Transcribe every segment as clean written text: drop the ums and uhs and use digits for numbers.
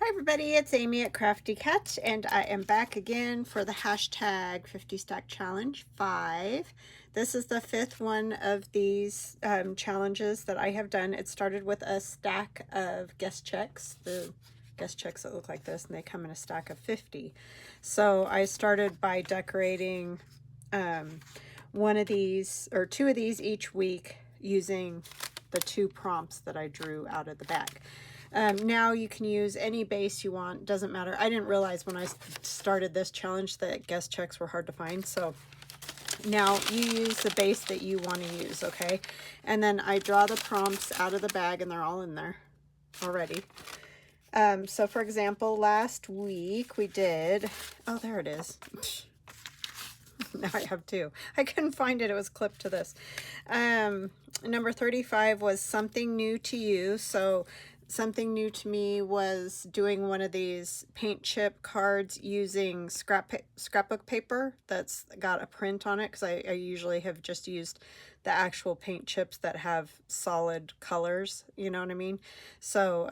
Hi everybody, it's Amy at Crafty Cat, and I am back again for the hashtag 50 Stack Challenge 5. This is the fifth one of these challenges that I have done. It started with a stack of guest checks, the guest checks that look like this, and they come in a stack of 50. So I started by decorating one of these, or two of these each week, using the two prompts that I drew out of the bag. Now you can use any base you want, doesn't matter. I didn't realize when I started this challenge that guest checks were hard to find, so now you use the base that you want to use, okay? And then I draw the prompts out of the bag, and they're all in there already. So for example, last week we did, oh, there it is. Now I have two. I couldn't find it. It was clipped to this. Number 35 was something new to you. So something new to me was doing one of these paint chip cards using scrapbook paper that's got a print on it, because I usually have just used the actual paint chips that have solid colors, you know what I mean? So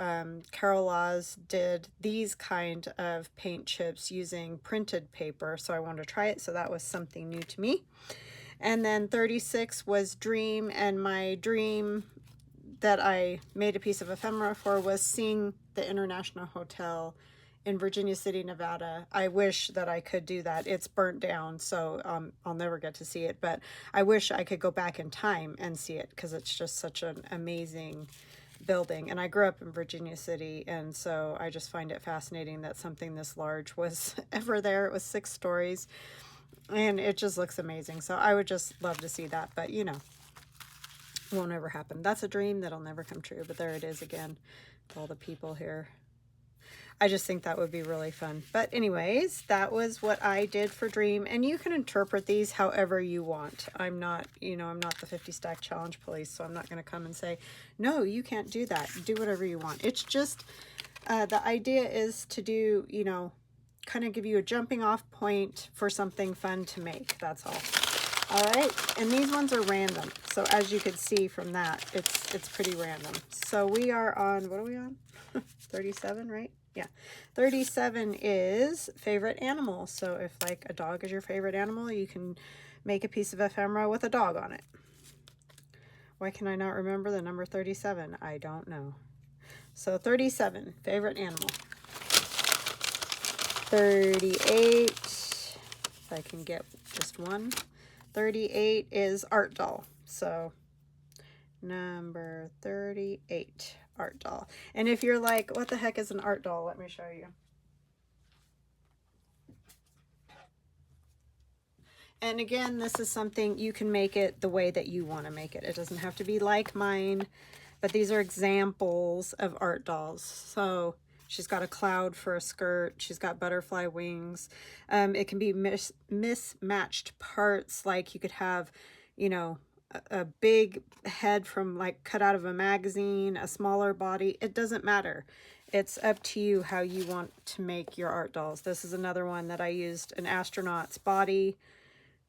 CRADLES did these kind of paint chips using printed paper, so I wanted to try it, so that was something new to me. And then 36 was dream, and my dream that I made a piece of ephemera for was seeing the International Hotel in Virginia City, Nevada. I wish that I could do that. It's burnt down, so I'll never get to see it, but I wish I could go back in time and see it, because it's just such an amazing building. And I grew up in Virginia City, and so I just find it fascinating that something this large was ever there. It was 6 stories, and it just looks amazing. So I would just love to see that, but you know, won't ever happen. That's a dream that'll never come true, but there it is again, all the people here. I just think that would be really fun. But anyways, that was what I did for dream, and you can interpret these however you want. I'm not, you know, I'm not the 50 stack challenge police, so I'm not going to come and say, no, you can't do that. Do whatever you want. It's just, the idea is to do, you know, kind of give you a jumping off point for something fun to make. That's all. All right, and these ones are random. So as you could see from that, it's pretty random. So we are on, what are we on? 37, right? Yeah. 37 is favorite animal. So if like a dog is your favorite animal, you can make a piece of ephemera with a dog on it. Why can I not remember the number 37? I don't know. So 37, favorite animal. 38, if I can get just one. 38 is art doll. So number 38, art doll. And if you're like, what the heck is an art doll? Let me show you. And again, this is something you can make it the way that you want to make it. It doesn't have to be like mine, but these are examples of art dolls. So she's got a cloud for a skirt. She's got butterfly wings. It can be mismatched parts. Like you could have, you know, a big head from like cut out of a magazine, a smaller body. It doesn't matter. It's up to you how you want to make your art dolls. This is another one that I used an astronaut's body.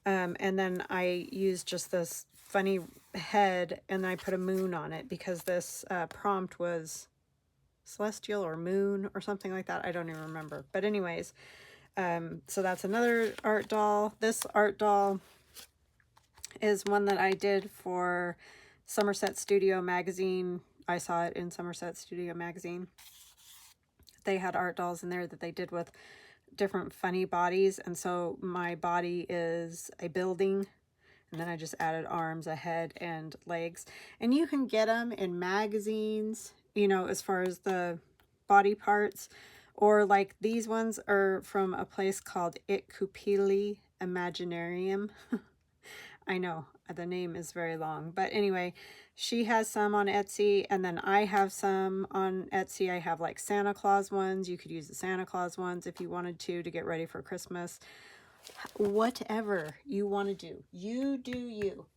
And then I used just this funny head, and I put a moon on it because this prompt was celestial or moon or something like that. I don't even remember. But anyways, so that's another art doll. This art doll is one that I did for Somerset Studio Magazine. I saw it in Somerset Studio Magazine. They had art dolls in there that they did with different funny bodies, and so my body is a building, and then I just added arms, a head, and legs. And you can get them in magazines, you know, as far as the body parts, or like these ones are from a place called It Kupili Imaginarium. I know the name is very long, but anyway, she has some on Etsy, and then I have some on Etsy. I have like Santa Claus ones. You could use the Santa Claus ones if you wanted to get ready for Christmas. Whatever you want to do, you do you.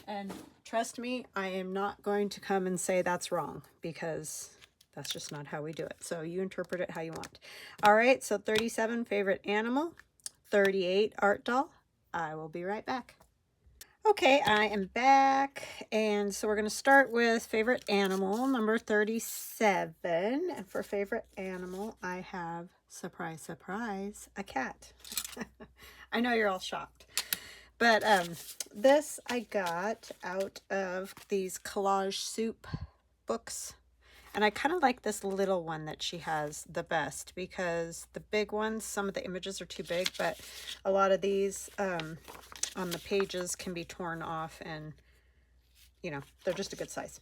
And trust me, I am not going to come and say that's wrong, because that's just not how we do it. So you interpret it how you want. All right, so 37, favorite animal. 38, art doll. I will be right back. Okay, I am back, and so we're going to start with favorite animal, number 37. And for favorite animal, I have, surprise, surprise, a cat. I know you're all shocked. But this I got out of these Collage soup books. And I kind of like this little one that she has the best, because the big ones, some of the images are too big, but a lot of these on the pages can be torn off, and you know, they're just a good size,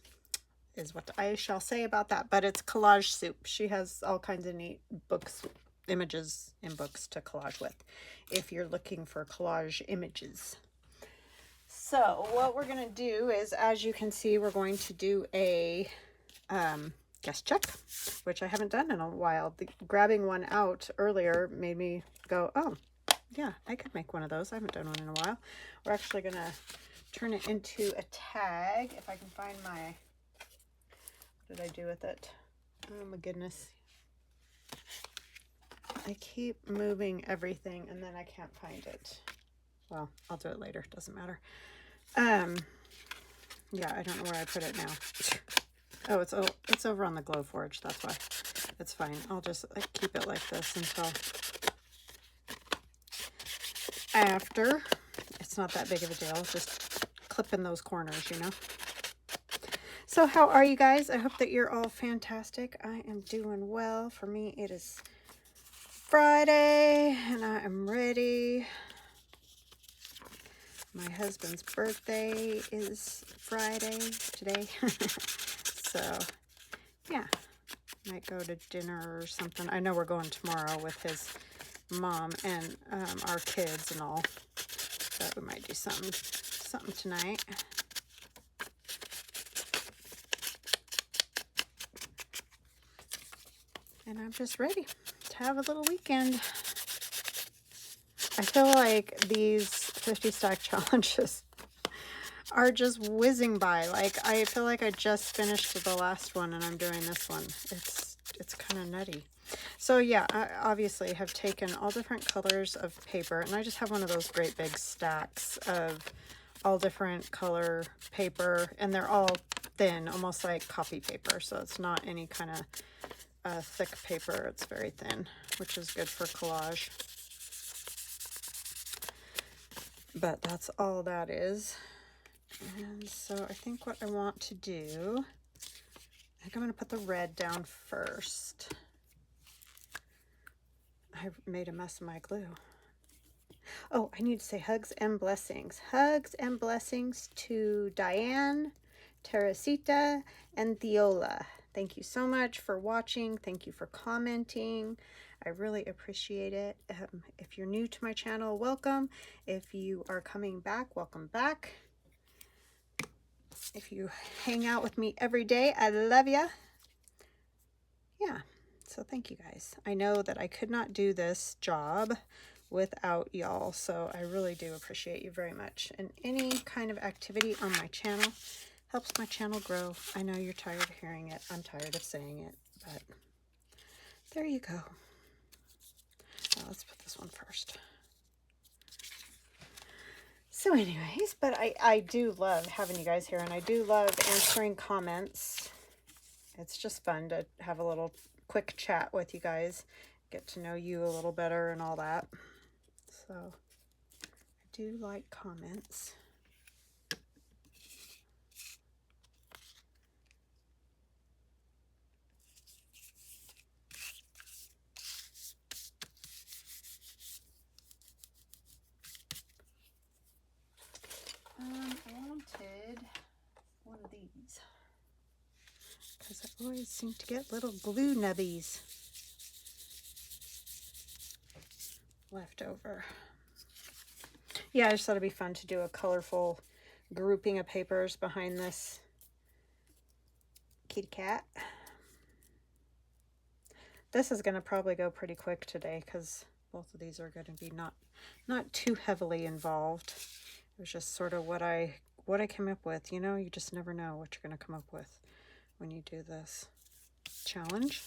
is what I shall say about that. But it's Collage soup. She has all kinds of neat books, images in books to collage with, if you're looking for collage images. So what we're going to do is, as you can see, we're going to do a guess check, which I haven't done in a while. Grabbing one out earlier made me go, oh, yeah, I could make one of those. I haven't done one in a while. We're actually going to turn it into a tag. If I can find my, what did I do with it? Oh my goodness. I keep moving everything and then I can't find it. Well, I'll do it later. Doesn't matter. Yeah, I don't know where I put it now. Oh, it's over on the Glow Forge. That's why. It's fine. I'll just keep it like this until after. It's not that big of a deal. Just clip in those corners, you know. So how are you guys? I hope that you're all fantastic. I am doing well. For me, it is Friday and I am ready. My husband's birthday is Friday today. So yeah, might go to dinner or something. I know we're going tomorrow with his mom and our kids and all. But we might do something tonight. And I'm just ready to have a little weekend. I feel like these 50 stack challenges are just whizzing by. Like, I feel like I just finished the last one and I'm doing this one. It's kind of nutty. So yeah, I obviously have taken all different colors of paper, and I just have one of those great big stacks of all different color paper, and they're all thin, almost like copy paper. So it's not any kind of thick paper. It's very thin, which is good for collage. But that's all that is. And so I think what I want to do, I think I'm going to put the red down first. I made a mess of my glue. Oh, I need to say hugs and blessings. Hugs and blessings to Diane, Teresita, and Theola. Thank you so much for watching. Thank you for commenting. I really appreciate it. If you're new to my channel, welcome. If you are coming back, welcome back. If you hang out with me every day, I love ya. Yeah, so thank you guys. I know that I could not do this job without y'all, so I really do appreciate you very much. And any kind of activity on my channel helps my channel grow. I know you're tired of hearing it. I'm tired of saying it, but there you go. Let's put this one first. So anyways, but I do love having you guys here, and I do love answering comments. It's just fun to have a little quick chat with you guys, get to know you a little better and all that. So I do like comments. I wanted one of these, because I always seem to get little glue nubbies left over. Yeah, I just thought it'd be fun to do a colorful grouping of papers behind this kitty cat. This is going to probably go pretty quick today, because both of these are going to be not too heavily involved. It was just sort of what I came up with. You know, you just never know what you're going to come up with when you do this challenge.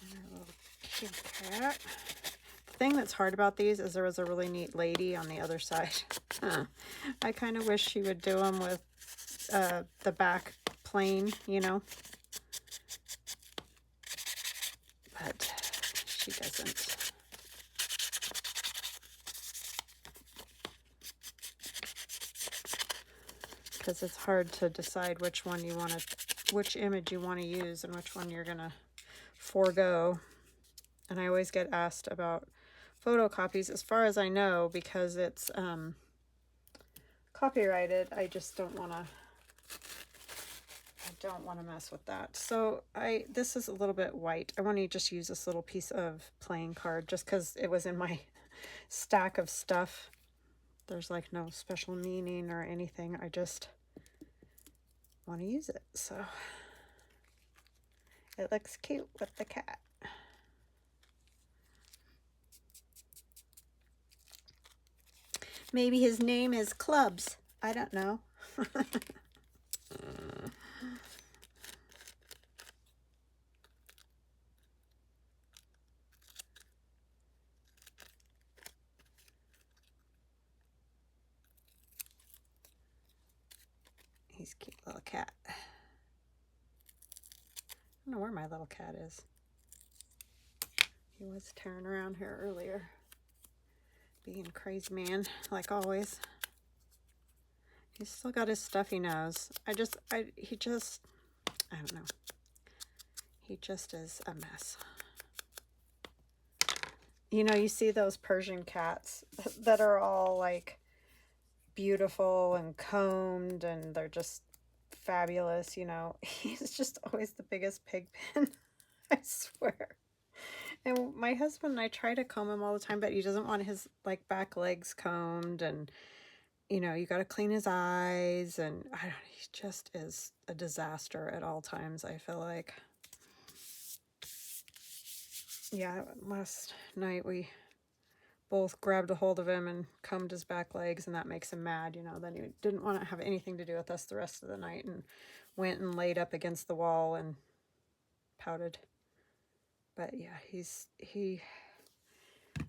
And our little kitty cat. thing that's hard about these is there was a really neat lady on the other side. I kind of wish she would do them with the back plain, you know. But she doesn't. Because it's hard to decide which one you want to, which image you want to use and which one you're going to forego. And I always get asked about photocopies, as far as I know, because it's copyrighted. I just don't want to, mess with that. So this is a little bit white. I want to just use this little piece of playing card just because it was in my stack of stuff. There's like no special meaning or anything. I just want to use it. So it looks cute with the cat. Maybe his name is Clubs. I don't know. He's a cute little cat. I don't know where my little cat is. He was tearing around here earlier. Being a crazy man, like always. He's still got his stuffy nose. I don't know. He just is a mess. You know, you see those Persian cats that are all like beautiful and combed and they're just fabulous, you know. He's just always the biggest pig pen. I swear. And my husband and I try to comb him all the time, but he doesn't want his like back legs combed, and you know, you got to clean his eyes, and he just is a disaster at all times, I feel like. Yeah, last night we both grabbed a hold of him and combed his back legs, and that makes him mad, you know. Then he didn't want to have anything to do with us the rest of the night and went and laid up against the wall and pouted. But yeah,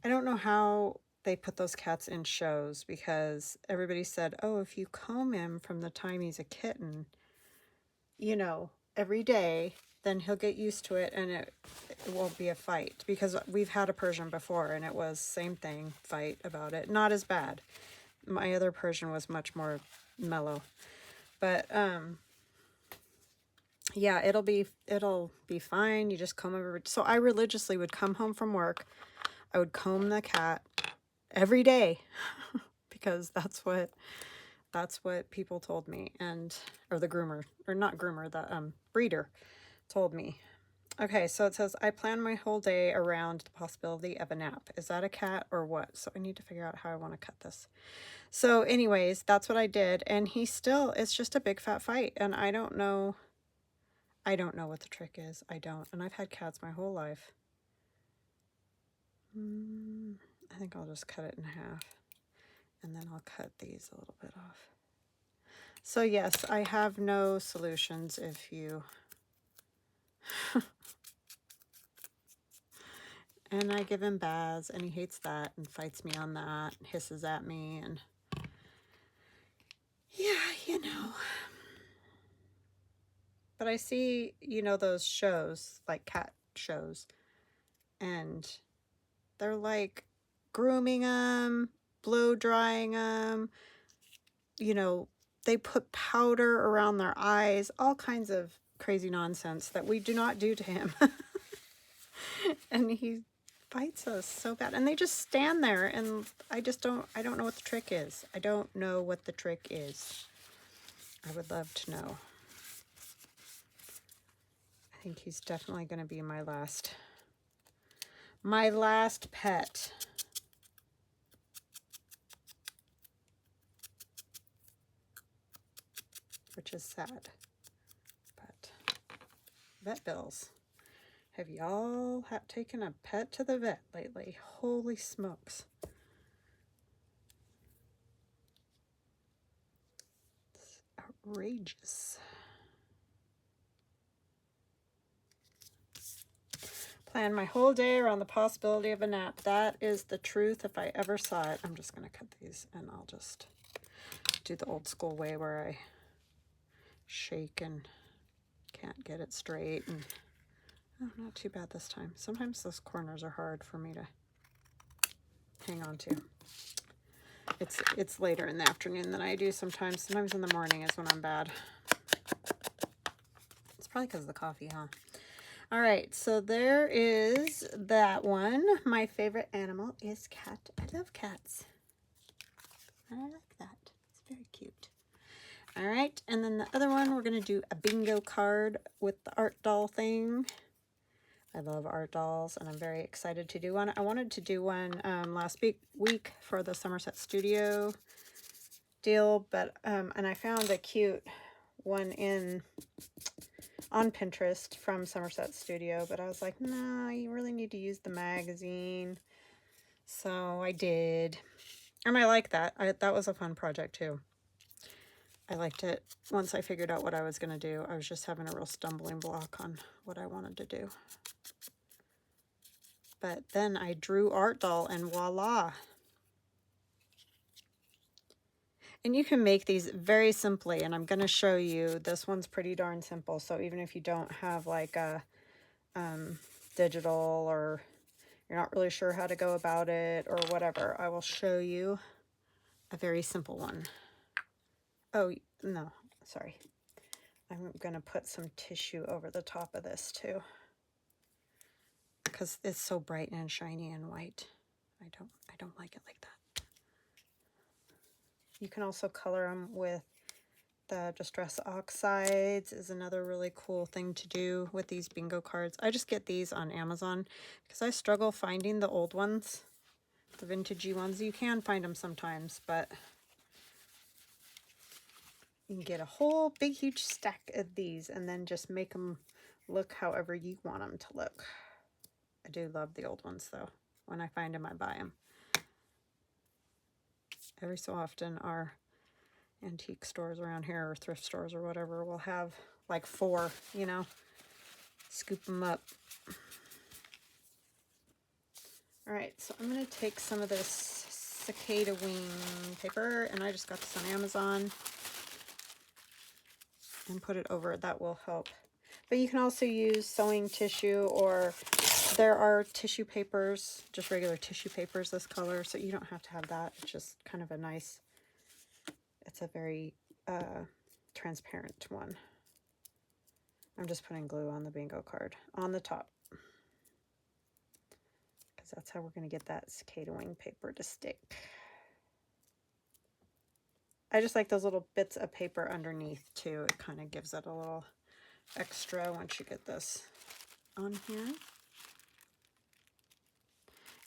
I don't know how they put those cats in shows, because everybody said, oh, if you comb him from the time he's a kitten, you know, every day, then he'll get used to it and it won't be a fight. Because we've had a Persian before and it was same thing, fight about it. Not as bad. My other Persian was much more mellow. But yeah, it'll be fine. You just comb over. So I religiously would come home from work. I would comb the cat every day because that's what people told me, or the groomer, or not groomer, the breeder told me. Okay, so it says, I plan my whole day around the possibility of a nap. Is that a cat or what? So I need to figure out how I want to cut this. So anyways, that's what I did. And it's just a big fat fight. And I don't know what the trick is. I don't. And I've had cats my whole life. I think I'll just cut it in half. And then I'll cut these a little bit off. So yes, I have no solutions if you... And I give him baths, and he hates that and fights me on that, and hisses at me, and yeah, you know. But I see, you know, those shows, like cat shows, and they're like grooming them, blow drying them, you know, they put powder around their eyes, all kinds of crazy nonsense that we do not do to him. And he fights us so bad, and they just stand there, and I don't know what the trick is. I don't know what the trick is. I would love to know. I think he's definitely going to be my last pet. Which is sad. But vet bills. Have y'all taken a pet to the vet lately? Holy smokes. It's outrageous. Plan my whole day around the possibility of a nap. That is the truth if I ever saw it. I'm just going to cut these and I'll just do the old school way where I shake and can't get it straight. And oh, not too bad this time. Sometimes those corners are hard for me to hang on to. It's later in the afternoon than I do sometimes. Sometimes in the morning is when I'm bad. It's probably because of the coffee, huh? All right, so there is that one. My favorite animal is cat. I love cats. I like that. It's very cute. All right, and then the other one, we're going to do a bingo card with the art doll thing. I love art dolls, and I'm very excited to do one. I wanted to do one last week for the Somerset Studio deal, but and I found a cute one on Pinterest from Somerset Studio, but I was like, nah, you really need to use the magazine. So I did, and I like that. That was a fun project too. I liked it. Once I figured out what I was going to do, I was just having a real stumbling block on what I wanted to do. But then I drew art doll and voila. And you can make these very simply, and I'm going to show you. This one's pretty darn simple, so even if you don't have like a digital, or you're not really sure how to go about it or whatever, I will show you a very simple one. Oh, no, sorry. I'm going to put some tissue over the top of this too, because it's so bright and shiny and white. I don't like it like that. You can also color them with the Distress Oxides is another really cool thing to do with these bingo cards. I just get these on Amazon because I struggle finding the old ones, the vintagey ones. You can find them sometimes, but you can get a whole big huge stack of these and then just make them look however you want them to look. I do love the old ones though. When I find them, I buy them. Every so often our antique stores around here or thrift stores or whatever will have like 4, you know, scoop them up. All right, so I'm going to take some of this cicada wing paper, and I just got this on Amazon, and put it over. That will help. But you can also use sewing tissue, or there are tissue papers, just regular tissue papers this color, so you don't have to have that. It's just kind of a nice, it's a very transparent one. I'm just putting glue on the bingo card on the top, because that's how we're going to get that cicada wing paper to stick. I just like those little bits of paper underneath too. It kind of gives it a little extra once you get this on here.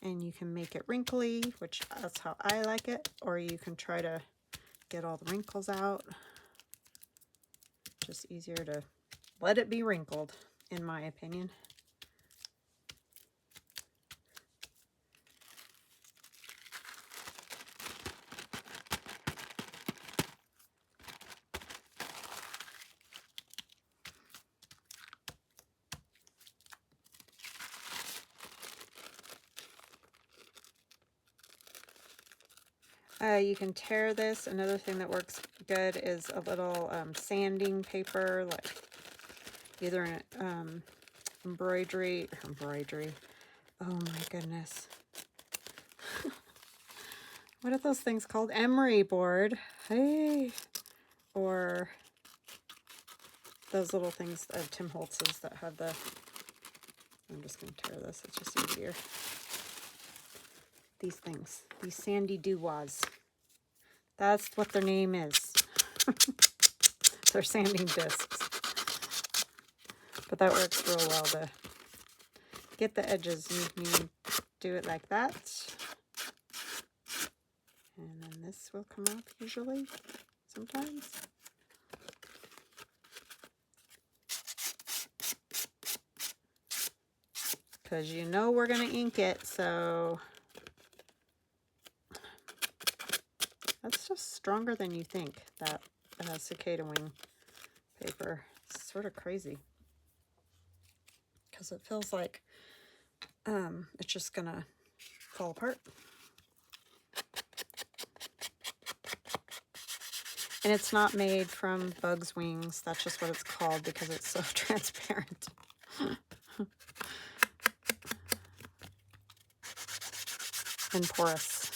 And you can make it wrinkly, which that's how I like it, or you can try to get all the wrinkles out. Just easier to let it be wrinkled, in my opinion. You can tear this. Another thing that works good is a little sanding paper, like either an embroidery. Oh my goodness. What are those things called? Emery board. Hey. Or those little things of Tim Holtz's that have the, I'm just going to tear this. It's just easier. These things. These sandy doowads. That's what their name is. They're sanding discs. But that works real well to get the edges. You do it like that. And then this will come off usually, sometimes. Because you know we're going to ink it, so that's just stronger than you think, that cicada wing paper. It's sort of crazy. Because it feels like it's just gonna fall apart. And it's not made from bug's wings. That's just what it's called because it's so transparent. And porous,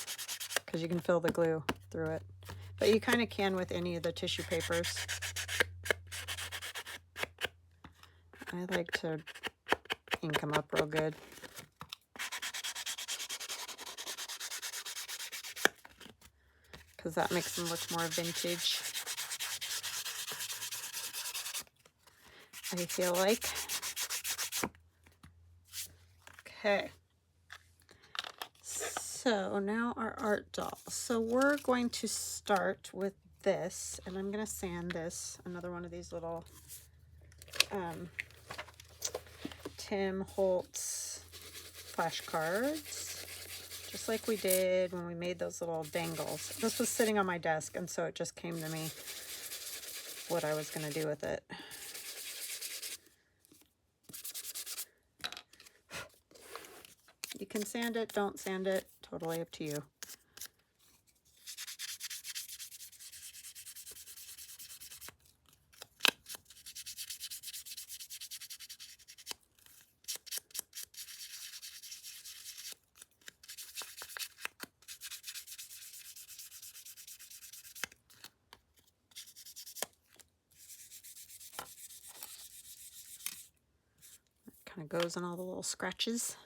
because you can feel the glue through it. But you kind of can with any of the tissue papers. I like to ink them up real good. Because that makes them look more vintage, I feel like. Okay. So now our art doll. So we're going to start with this, and I'm going to sand this. Another one of these little Tim Holtz flashcards, just like we did when we made those little dangles. This was sitting on my desk, and so it just came to me what I was going to do with it. You can sand it, don't sand it, totally up to you. Kind of goes in all the little scratches.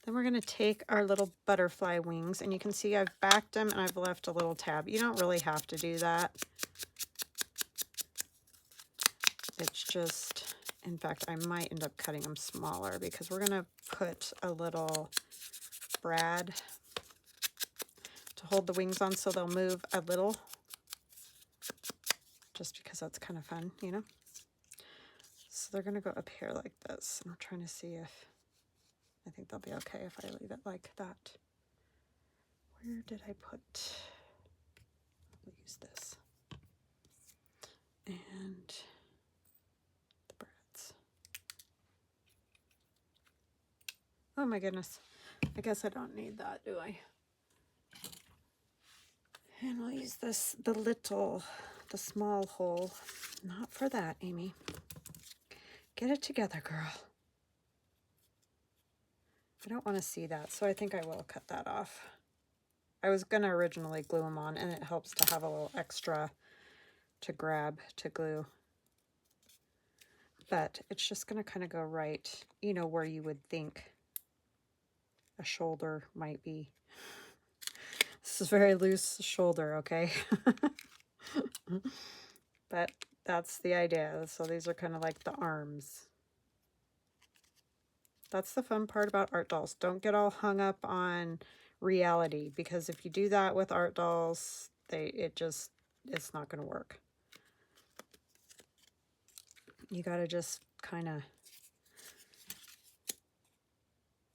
Then we're going to take our little butterfly wings, and you can see I've backed them and I've left a little tab. You don't really have to do that. It's just, in fact, I might end up cutting them smaller because we're going to put a little brad to hold the wings on so they'll move a little, just because that's kind of fun, you know? So they're going to go up here like this. I'm trying to see if, I think they'll be okay if I leave it like that. Where did I put, I'll use this. And the brads. Oh my goodness. I guess I don't need that, do I? And we'll use this, the small hole. Not for that, Amy. Get it together, girl. I don't want to see that, so I think I will cut that off. I was going to originally glue them on, and it helps to have a little extra to grab to glue. But it's just going to kind of go right, you know, where you would think a shoulder might be. This is very loose shoulder, okay? But that's the idea. So these are kind of like the arms. That's the fun part about art dolls. Don't get all hung up on reality, because if you do that with art dolls, it's not going to work. You got to just kind of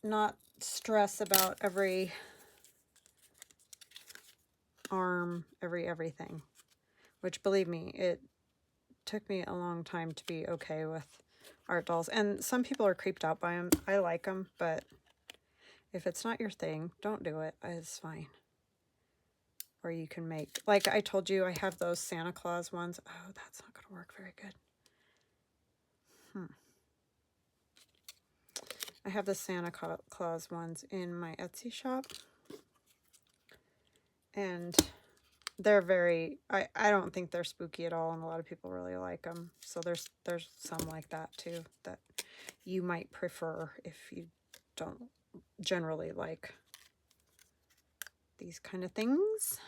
not stress about every arm, everything, which, believe me, it took me a long time to be okay with art dolls. And some people are creeped out by them. I like them, but if it's not your thing, don't do it. It's fine. Or you can make, like I told you, I have those Santa Claus ones. Oh, that's not going to work very good. I have the Santa Claus ones in my Etsy shop. And they're very, I don't think they're spooky at all, and a lot of people really like them. So there's some like that too that you might prefer if you don't generally like these kind of things,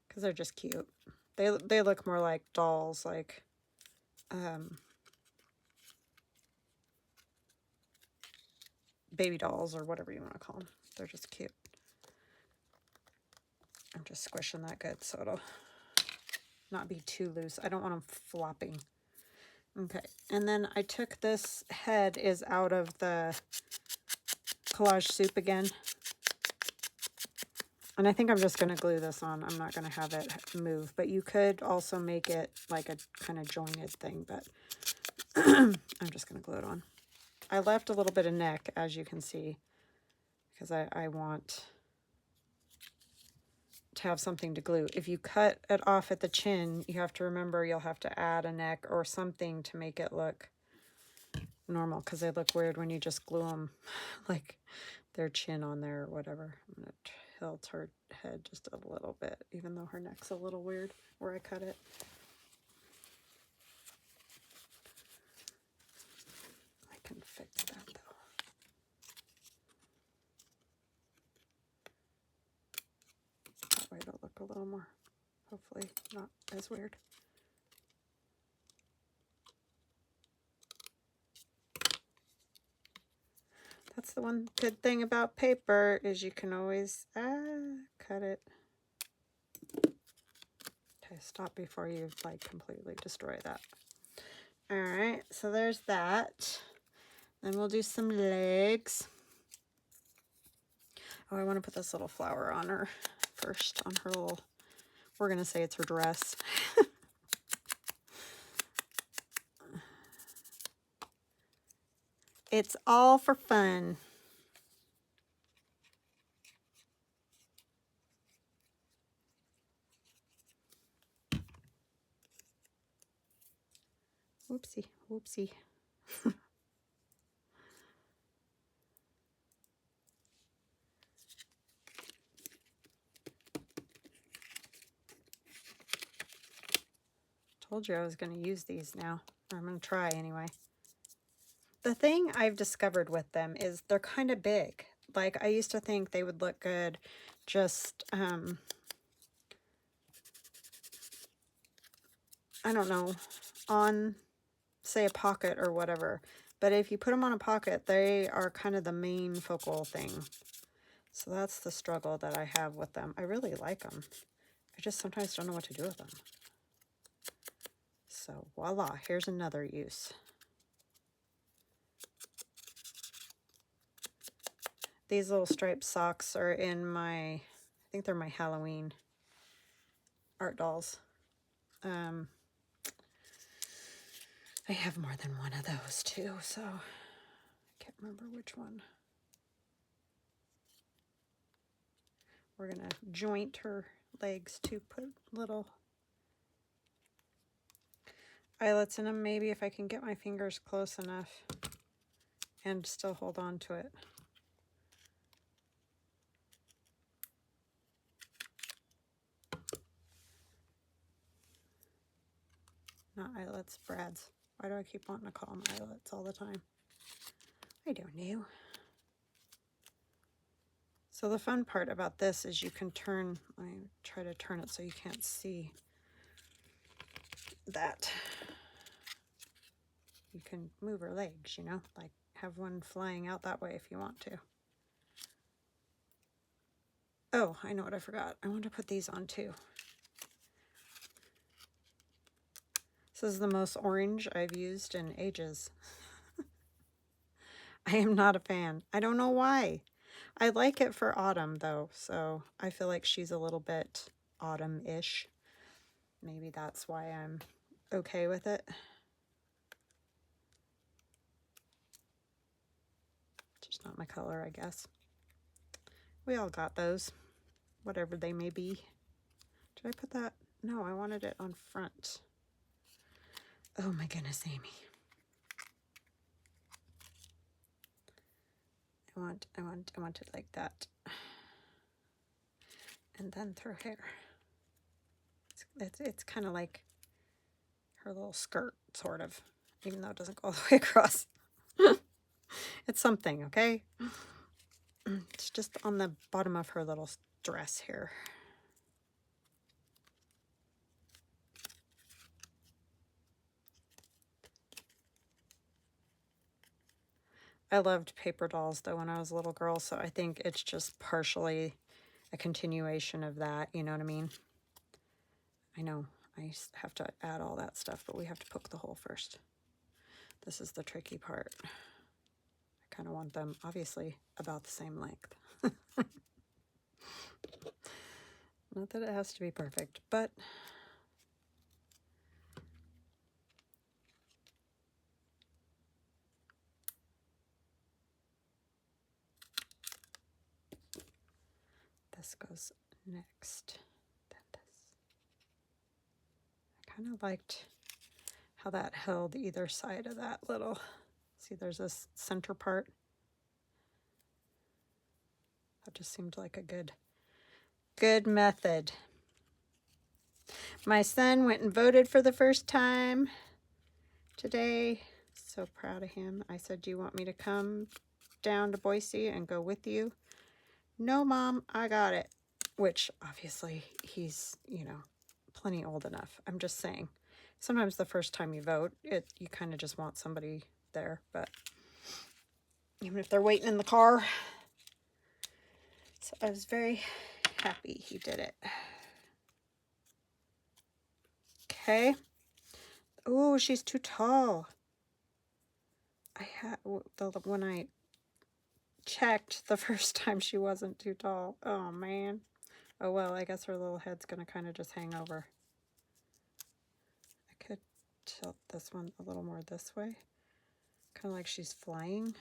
because they're just cute. They look more like dolls, like baby dolls or whatever you want to call them. They're just cute. I'm just squishing that good so it'll not be too loose. I don't want them flopping. Okay, and then I took this head is out of the Collage soup again. And I think I'm just going to glue this on. I'm not going to have it move. But you could also make it like a kind of jointed thing. But I'm just going to glue it on. I left a little bit of neck, as you can see, because I want to have something to glue. If you cut it off at the chin, you have to remember you'll have to add a neck or something to make it look normal, because they look weird when you just glue them like their chin on there or whatever. I'm going to tilt her head just a little bit, even though her neck's a little weird where I cut it. I can fix that though. That way it'll look a little more, hopefully not as weird. That's the one good thing about paper, is you can always cut it. Okay, stop before you like completely destroy that. All right, so there's that. Then we'll do some legs. Oh, I want to put this little flower on her first, on her little, we're going to say it's her dress. It's all for fun. Whoopsie, whoopsie. Told you I was going to use these now. I'm going to try anyway. The thing I've discovered with them is they're kind of big. Like, I used to think they would look good just, I don't know, on, say, a pocket or whatever. But if you put them on a pocket, they are kind of the main focal thing. So that's the struggle that I have with them. I really like them. I just sometimes don't know what to do with them. So voila, here's another use. These little striped socks are in my, I think they're my Halloween art dolls. I have more than one of those too, so I can't remember which one. We're gonna joint her legs to put little eyelets in them, maybe, if I can get my fingers close enough and still hold on to it. Not eyelets, brads. Why do I keep wanting to call them eyelets all the time? I don't know. So the fun part about this is you can turn, I try to turn it so you can't see that. You can move her legs, you know, like have one flying out that way if you want to. Oh, I know what I forgot. I want to put these on too. This is the most orange I've used in ages. I am not a fan. I don't know why. I like it for autumn though, so I feel like she's a little bit autumn-ish. Maybe that's why I'm okay with it. Just not my color, I guess. We all got those, whatever they may be. Did I put that? No, I wanted it on front. Oh my goodness, Amy. I want it like that. And then through hair. It's kind of like her little skirt, sort of, even though it doesn't go all the way across. It's something, okay? It's just on the bottom of her little dress here. I loved paper dolls though when I was a little girl, so I think it's just partially a continuation of that, you know what I mean? I know I have to add all that stuff, but we have to poke the hole first. This is the tricky part. I kind of want them obviously about the same length. Not that it has to be perfect, but this goes next. Then this. I kind of liked how that held either side of that little, see there's this center part. That just seemed like a good method. My son went and voted for the first time today. So proud of him. I said, do you want me to come down to Boise and go with you? No, Mom, I got it. Which obviously he's, you know, plenty old enough. I'm just saying. Sometimes the first time you vote, you kind of just want somebody there. But even if they're waiting in the car. So I was very happy he did it. Okay. Oh, she's too tall. When I checked the first time, she wasn't too tall. Oh, man. Oh, well, I guess her little head's going to kind of just hang over. I could tilt this one a little more this way. Kind of like she's flying.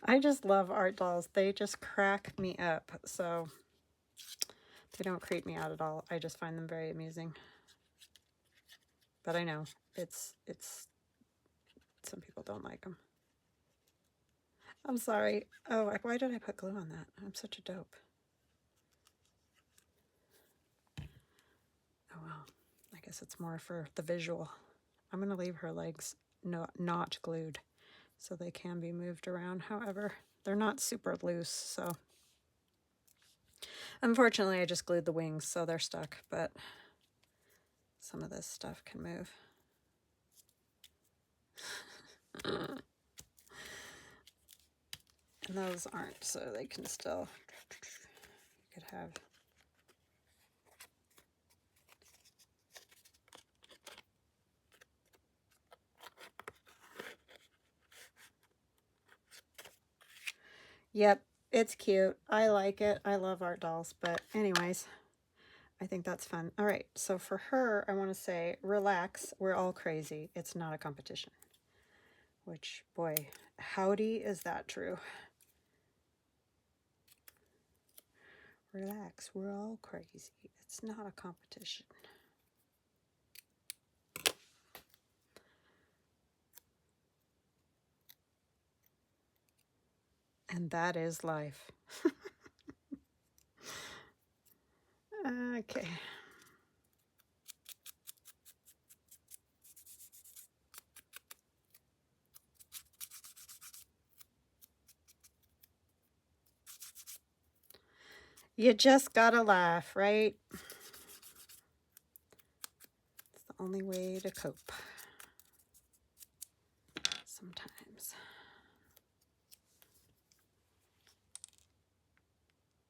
I just love art dolls. They just crack me up. So they don't creep me out at all. I just find them very amusing. But I know it's some people don't like them. I'm sorry. Oh, why did I put glue on that? I'm such a dope. Oh well, I guess it's more for the visual. I'm gonna leave her legs not glued, so they can be moved around. However, they're not super loose, so unfortunately I just glued the wings, so they're stuck, but some of this stuff can move. And those aren't, so they can still, you could have. Yep, it's cute. I like it. I love art dolls, but anyways, I think that's fun. All right, so for her, I want to say, relax. We're all crazy. It's not a competition. Which, boy, howdy is that true. Relax, we're all crazy. It's not a competition. And that is life. Okay. You just gotta laugh, right? It's the only way to cope. Sometimes.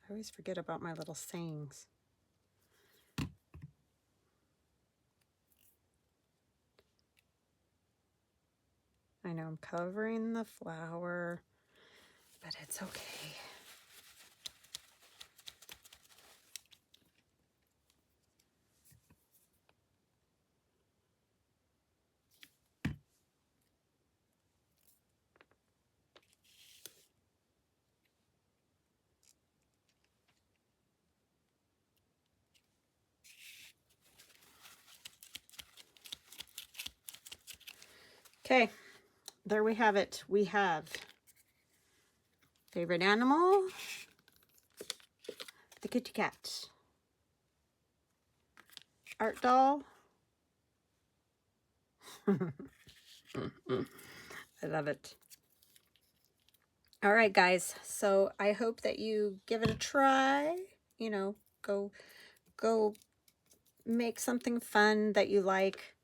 I always forget about my little sayings. I know I'm covering the flower, but it's okay. Okay, there we have it. We have favorite animal, the kitty cat, art doll. I love it. All right, guys. So I hope that you give it a try. You know, go make something fun that you like.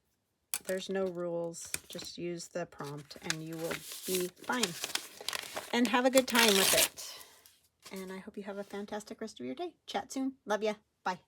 There's no rules. Just use the prompt and you will be fine. And have a good time with it. And I hope you have a fantastic rest of your day. Chat soon. Love ya. Bye.